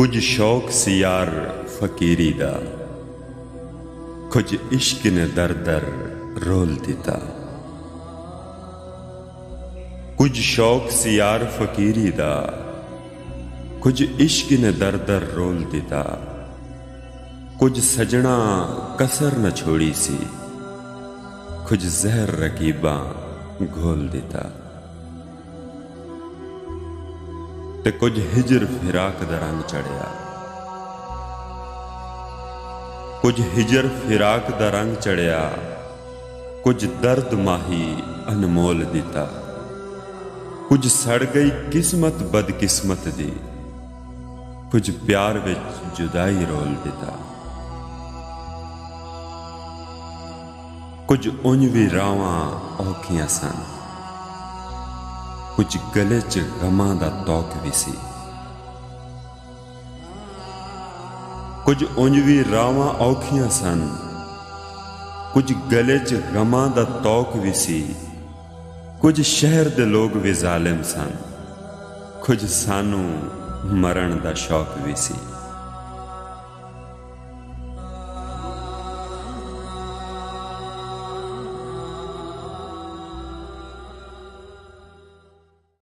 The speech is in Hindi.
कुछ शौक सी यार फकीरी दा, कुछ इश्क ने दर दर रोल दिता। कुछ शौक सी यार फकीरी दा, कुछ इश्क ने दर दर रोल दिता। कुछ सजना कसर न छोड़ी सी, कुछ जहर रकीबा घोल दिता। ते कुछ हिजर फिराक दा रंग चढ़िया, कुछ हिजर फिराक दा रंग चढ़िया। कुछ दर्द माही अनमोल दिता। कुछ सड़ गई किस्मत बदकिस्मत दी, कुछ प्यार विच जुदाई रोल दिता। कुछ उंज भी रावां औखियां सन, कुछ गले च गमां दा तौक भी सी। कुछ उंज भी रावां औखियां सन, कुछ गले च गमां दा तौक भी सी। कुछ शहर दे लोग भी जालिम सन, कुछ सानू मरण दा शौक भी सी।